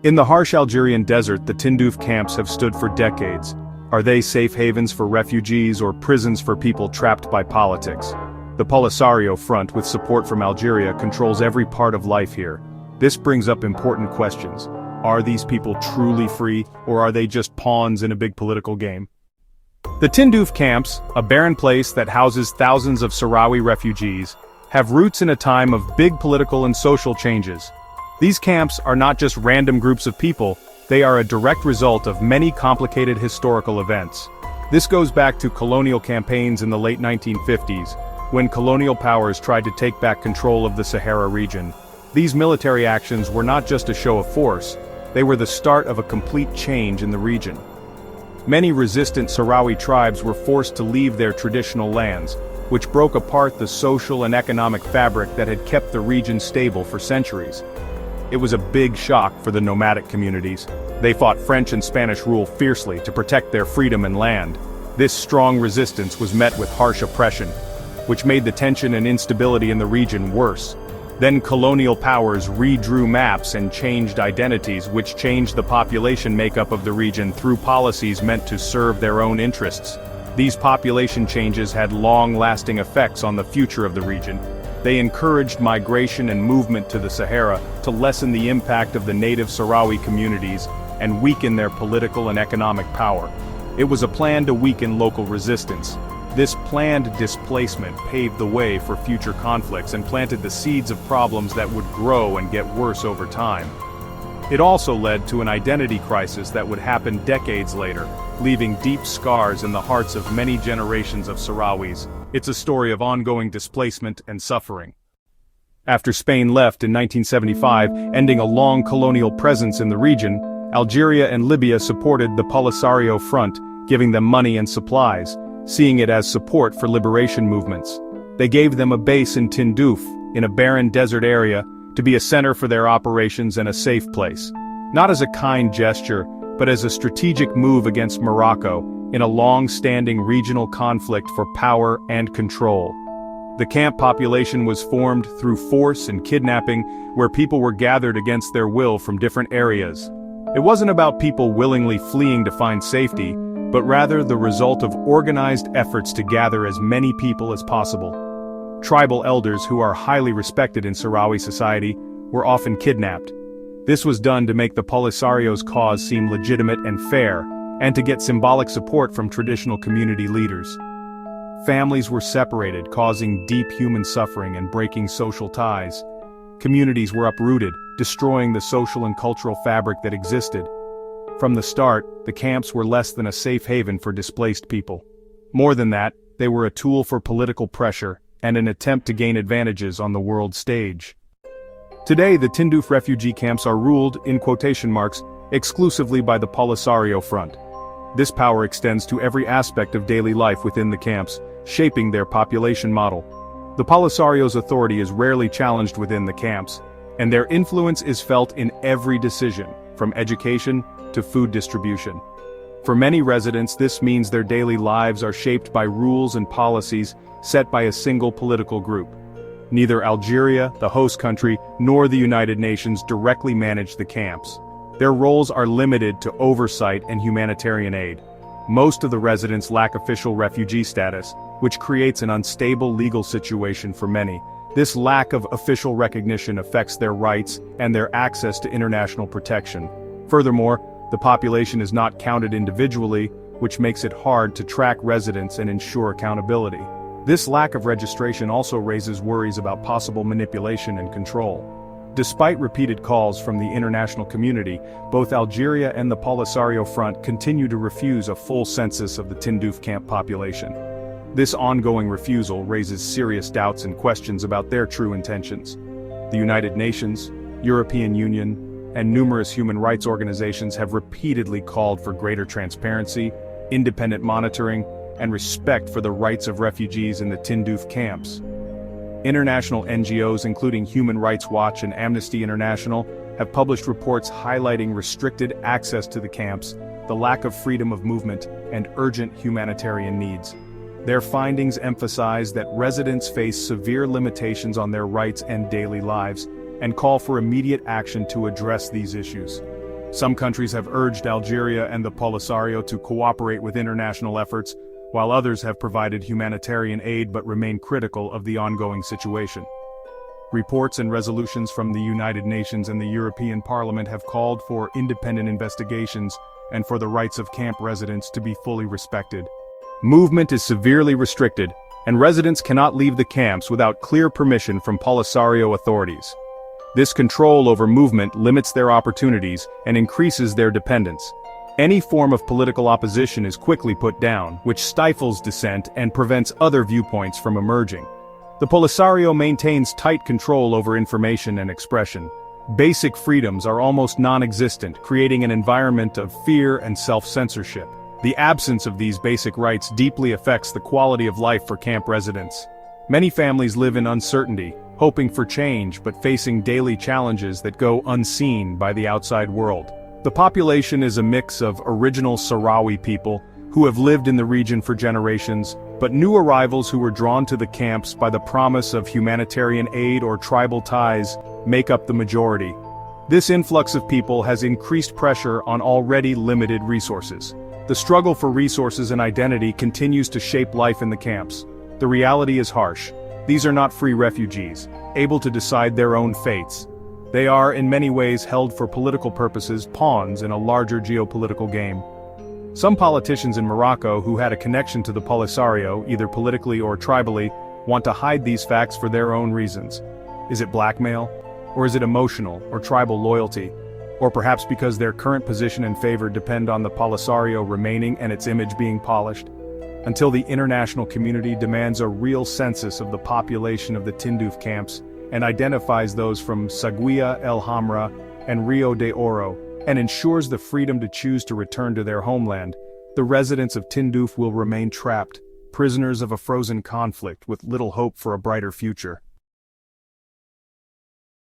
In the harsh Algerian desert, the Tindouf camps have stood for decades. Are they safe havens for refugees or prisons for people trapped by politics? The Polisario Front, with support from Algeria, controls every part of life here. This brings up important questions. Are these people truly free, or are they just pawns in a big political game? The Tindouf camps, a barren place that houses thousands of Sahrawi refugees, have roots in a time of big political and social changes. These camps are not just random groups of people, they are a direct result of many complicated historical events. This goes back to colonial campaigns in the late 1950s, when colonial powers tried to take back control of the Sahara region. These military actions were not just a show of force, they were the start of a complete change in the region. Many resistant Sahrawi tribes were forced to leave their traditional lands, which broke apart the social and economic fabric that had kept the region stable for centuries. It was a big shock for the nomadic communities. They fought French and Spanish rule fiercely to protect their freedom and land. This strong resistance was met with harsh oppression, which made the tension and instability in the region worse. Then colonial powers redrew maps and changed identities, which changed the population makeup of the region through policies meant to serve their own interests. These population changes had long-lasting effects on the future of the region. They encouraged migration and movement to the Sahara to lessen the impact of the native Sahrawi communities and weaken their political and economic power. It was a plan to weaken local resistance. This planned displacement paved the way for future conflicts and planted the seeds of problems that would grow and get worse over time. It also led to an identity crisis that would happen decades later, leaving deep scars in the hearts of many generations of Sahrawis. It's a story of ongoing displacement and suffering. After Spain left in 1975, ending a long colonial presence in the region, Algeria and Libya supported the Polisario Front, giving them money and supplies, seeing it as support for liberation movements. They gave them a base in Tindouf, in a barren desert area, to be a center for their operations and a safe place. Not as a kind gesture, but as a strategic move against Morocco, in a long-standing regional conflict for power and control. The camp population was formed through force and kidnapping, where people were gathered against their will from different areas. It wasn't about people willingly fleeing to find safety, but rather the result of organized efforts to gather as many people as possible. Tribal elders, who are highly respected in Sahrawi society, were often kidnapped. This was done to make the Polisario's cause seem legitimate and fair, and to get symbolic support from traditional community leaders. Families were separated, causing deep human suffering and breaking social ties. Communities were uprooted, destroying the social and cultural fabric that existed. From the start, the camps were less than a safe haven for displaced people. More than that, they were a tool for political pressure and an attempt to gain advantages on the world stage. Today, the Tindouf refugee camps are ruled, in quotation marks, exclusively by the Polisario Front. This power extends to every aspect of daily life within the camps, shaping their population model. The Polisario's authority is rarely challenged within the camps, and their influence is felt in every decision, from education to food distribution. For many residents, this means their daily lives are shaped by rules and policies set by a single political group. Neither Algeria, the host country, nor the United Nations directly manage the camps. Their roles are limited to oversight and humanitarian aid. Most of the residents lack official refugee status, which creates an unstable legal situation for many. This lack of official recognition affects their rights and their access to international protection. Furthermore, the population is not counted individually, which makes it hard to track residents and ensure accountability. This lack of registration also raises worries about possible manipulation and control. Despite repeated calls from the international community, both Algeria and the Polisario Front continue to refuse a full census of the Tindouf camp population. This ongoing refusal raises serious doubts and questions about their true intentions. The United Nations, European Union, and numerous human rights organizations have repeatedly called for greater transparency, independent monitoring, and respect for the rights of refugees in the Tindouf camps. International NGOs including Human Rights Watch and Amnesty International have published reports highlighting restricted access to the camps, the lack of freedom of movement, and urgent humanitarian needs. Their findings emphasize that residents face severe limitations on their rights and daily lives, and call for immediate action to address these issues. Some countries have urged Algeria and the Polisario to cooperate with international efforts, while others have provided humanitarian aid but remain critical of the ongoing situation. Reports and resolutions from the United Nations and the European Parliament have called for independent investigations and for the rights of camp residents to be fully respected. Movement is severely restricted, and residents cannot leave the camps without clear permission from Polisario authorities. This control over movement limits their opportunities and increases their dependence. Any form of political opposition is quickly put down, which stifles dissent and prevents other viewpoints from emerging. The Polisario maintains tight control over information and expression. Basic freedoms are almost non-existent, creating an environment of fear and self-censorship. The absence of these basic rights deeply affects the quality of life for camp residents. Many families live in uncertainty, hoping for change but facing daily challenges that go unseen by the outside world. The population is a mix of original Sahrawi people who have lived in the region for generations, but new arrivals who were drawn to the camps by the promise of humanitarian aid or tribal ties make up the majority. This influx of people has increased pressure on already limited resources. The struggle for resources and identity continues to shape life in the camps. The reality is harsh. These are not free refugees, able to decide their own fates. They are, in many ways, held for political purposes, pawns in a larger geopolitical game. Some politicians in Morocco who had a connection to the Polisario, either politically or tribally, want to hide these facts for their own reasons. Is it blackmail? Or is it emotional or tribal loyalty? Or perhaps because their current position and favor depend on the Polisario remaining and its image being polished? Until the international community demands a real census of the population of the Tindouf camps and identifies those from Saguia, El Hamra, and Rio de Oro, and ensures the freedom to choose to return to their homeland, the residents of Tindouf will remain trapped, prisoners of a frozen conflict with little hope for a brighter future.